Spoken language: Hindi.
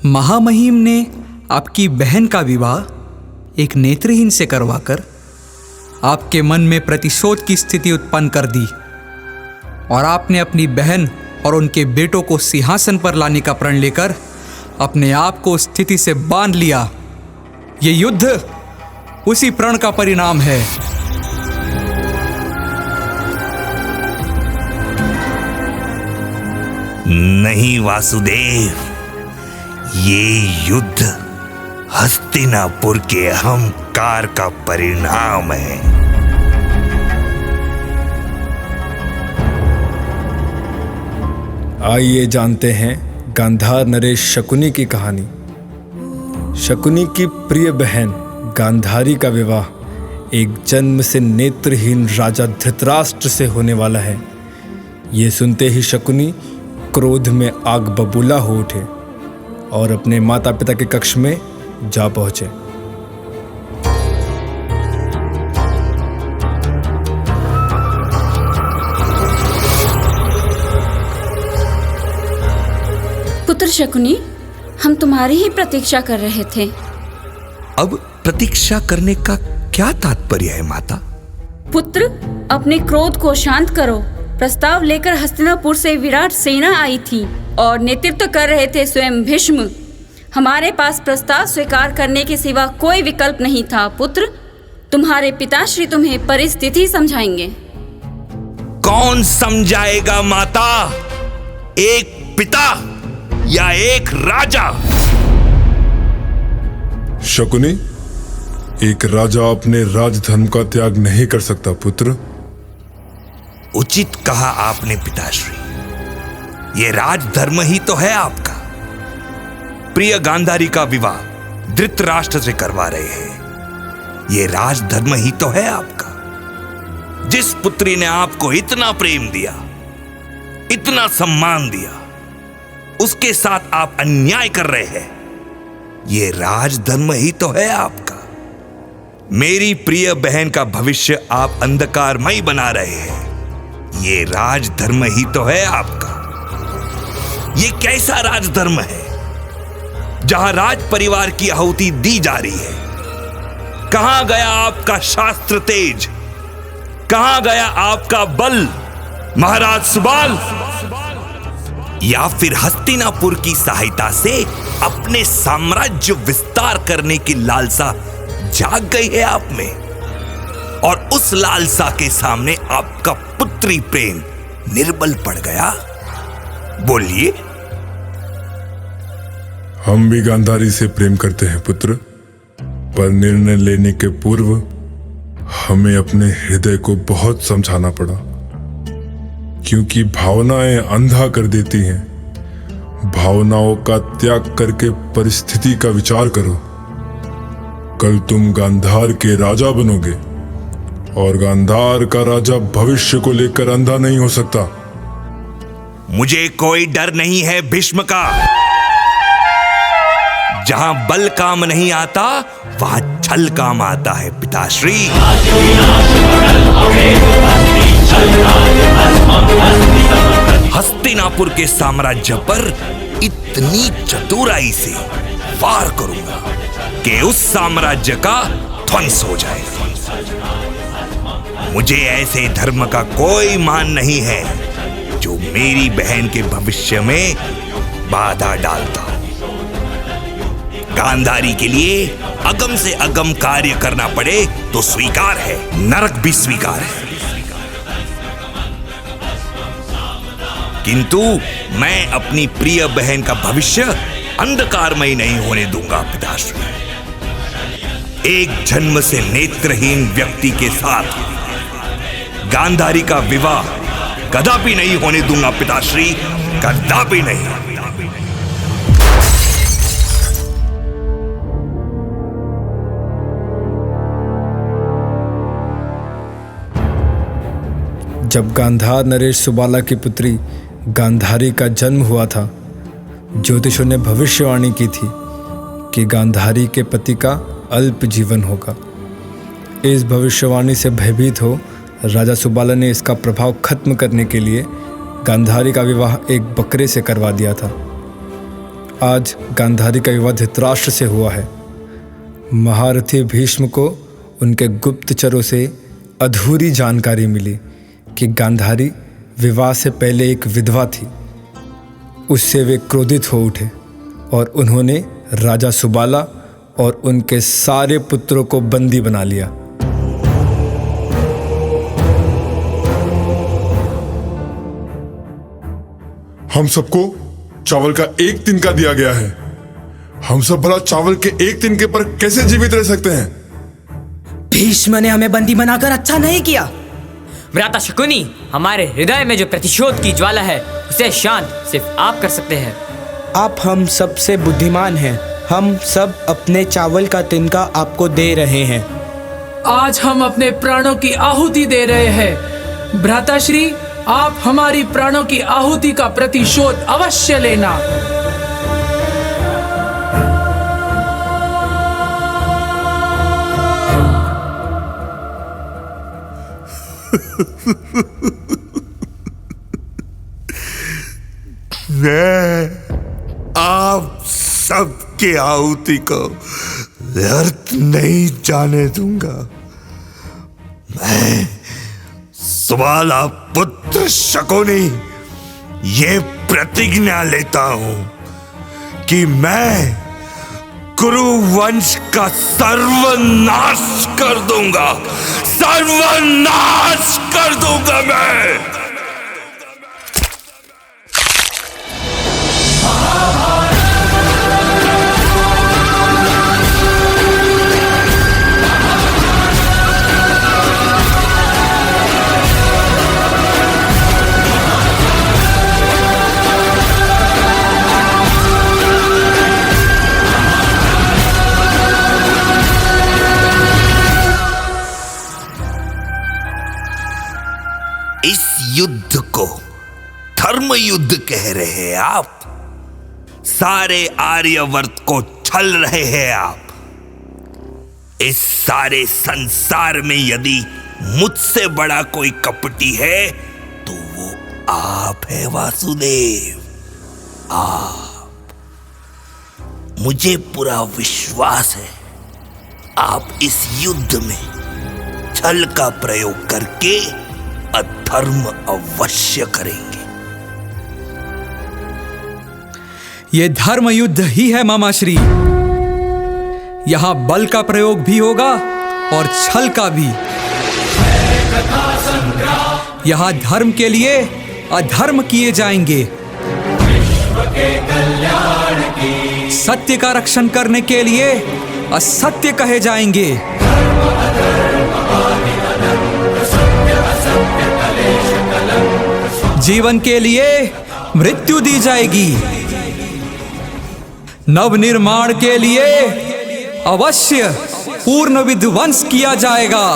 महामहिम ने आपकी बहन का विवाह एक नेत्रहीन से करवाकर आपके मन में प्रतिशोध की स्थिति उत्पन्न कर दी और आपने अपनी बहन और उनके बेटों को सिंहासन पर लाने का प्रण लेकर अपने आप को स्थिति से बांध लिया। ये युद्ध उसी प्रण का परिणाम है। नहीं वासुदेव, ये युद्ध हस्तिनापुर के अहंकार का परिणाम है। आइए जानते हैं गांधार नरेश शकुनी की कहानी। शकुनी की प्रिय बहन गांधारी का विवाह एक जन्म से नेत्रहीन राजा धृतराष्ट्र से होने वाला है। ये सुनते ही शकुनी क्रोध में आग बबूला हो उठे और अपने माता पिता के कक्ष में जा पहुंचे। पुत्र शकुनी, हम तुम्हारी ही प्रतीक्षा कर रहे थे। अब प्रतीक्षा करने का क्या तात्पर्य है माता? पुत्र, अपने क्रोध को शांत करो। प्रस्ताव लेकर हस्तिनापुर से विराट सेना आई थी और नेतृत्व कर रहे थे स्वयं भीष्म। हमारे पास प्रस्ताव स्वीकार करने के सिवा कोई विकल्प नहीं था। पुत्र, तुम्हारे पिताश्री तुम्हें परिस्थिति समझाएंगे। कौन समझाएगा माता? एक पिता या एक राजा? शकुनी, एक राजा अपने राजधर्म का त्याग नहीं कर सकता पुत्र। उचित कहा आपने पिताश्री, ये राजधर्म ही तो है आपका। प्रिय गांधारी का विवाह धृतराष्ट्र से करवा रहे हैं, ये राजधर्म ही तो है आपका। जिस पुत्री ने आपको इतना प्रेम दिया, इतना सम्मान दिया, उसके साथ आप अन्याय कर रहे हैं, ये राजधर्म ही तो है आपका। मेरी प्रिय बहन का भविष्य आप अंधकारमय बना रहे हैं, ये राजधर्म ही तो है आपका। ये कैसा राजधर्म है जहां राज परिवार की आहुति दी जा रही है? कहां गया आपका शास्त्र तेज? कहां गया आपका बल महाराज सुबाल? या फिर हस्तिनापुर की सहायता से अपने साम्राज्य विस्तार करने की लालसा जाग गई है आप में, और उस लालसा के सामने आपका पुत्री प्रेम निर्बल पड़ गया? बोलिए। हम भी गांधारी से प्रेम करते हैं पुत्र, पर निर्णय लेने के पूर्व हमें अपने हृदय को बहुत समझाना पड़ा, क्योंकि भावनाएं अंधा कर देती हैं। भावनाओं का त्याग करके परिस्थिति का विचार करो। कल तुम गांधार के राजा बनोगे, और गांधार का राजा भविष्य को लेकर अंधा नहीं हो सकता। मुझे कोई डर नहीं है भीष्म का। जहां बल काम नहीं आता, वहां छल काम आता है पिताश्री। हस्तिनापुर के साम्राज्य पर इतनी चतुराई से वार करूंगा कि उस साम्राज्य का ध्वंस हो जाए। मुझे ऐसे धर्म का कोई मान नहीं है जो मेरी बहन के भविष्य में बाधा डालता हो। गांधारी के लिए अगम से अगम कार्य करना पड़े तो स्वीकार है, नरक भी स्वीकार है। किंतु मैं अपनी प्रिय बहन का भविष्य अंधकारमय नहीं होने दूंगा पिताश्री। एक जन्म से नेत्रहीन व्यक्ति के साथ गांधारी का विवाह कदापि नहीं होने दूंगा पिताश्री, कदापि नहीं। जब गांधार नरेश सुबाला की पुत्री गांधारी का जन्म हुआ था, ज्योतिषों ने भविष्यवाणी की थी कि गांधारी के पति का अल्प जीवन होगा। इस भविष्यवाणी से भयभीत हो राजा सुबाला ने इसका प्रभाव खत्म करने के लिए गांधारी का विवाह एक बकरे से करवा दिया था। आज गांधारी का विवाह धृतराष्ट्र से हुआ है। महारथी भीष्म को उनके गुप्तचरों से अधूरी जानकारी मिली कि गांधारी विवाह से पहले एक विधवा थी। उससे वे क्रोधित हो उठे और उन्होंने राजा सुबाला और उनके सारे पुत्रों को बंदी बना लिया। हम सबको चावल का 1 तिनका दिया गया है। हम सब भला चावल के 1 तिनके पर कैसे जीवित रह सकते हैं? भीष्म ने हमें बंदी बनाकर अच्छा नहीं किया। भ्राता शकुनी, हमारे हृदय में जो प्रतिशोध की ज्वाला है उसे शांत सिर्फ आप कर सकते हैं। आप हम सबसे बुद्धिमान हैं। हम सब अपने चावल का तिनका आपको दे रहे हैं। आज हम अपने प्राणों की आहुति दे रहे हैं। भ्राताश्री, आप हमारी प्राणों की आहुति का प्रतिशोध अवश्य लेना। मैं आप सबके आहुति को व्यर्थ नहीं जाने दूंगा। मैं सुबाला पुत्र शकुनी ये प्रतिज्ञा लेता हूं कि मैं कुरु वंश का सर्वनाश कर दूंगा, सर्वनाश कर दूंगा मैं। इस युद्ध को धर्म युद्ध कह रहे हैं आप। सारे आर्यवर्त को छल रहे हैं आप। इस सारे संसार में यदि मुझसे बड़ा कोई कपटी है तो वो आप है वासुदेव, आप। मुझे पूरा विश्वास है आप इस युद्ध में छल का प्रयोग करके अधर्म अवश्य करेंगे। ये धर्म युद्ध ही है मामाश्री। यहां बल का प्रयोग भी होगा और छल का भी। यहां धर्म के लिए अधर्म किए जाएंगे, सत्य का रक्षण करने के लिए असत्य कहे जाएंगे। जीवन के लिए मृत्यु दी जाएगी, नवनिर्माण के लिए अवश्य पूर्ण विध्वंस किया जाएगा।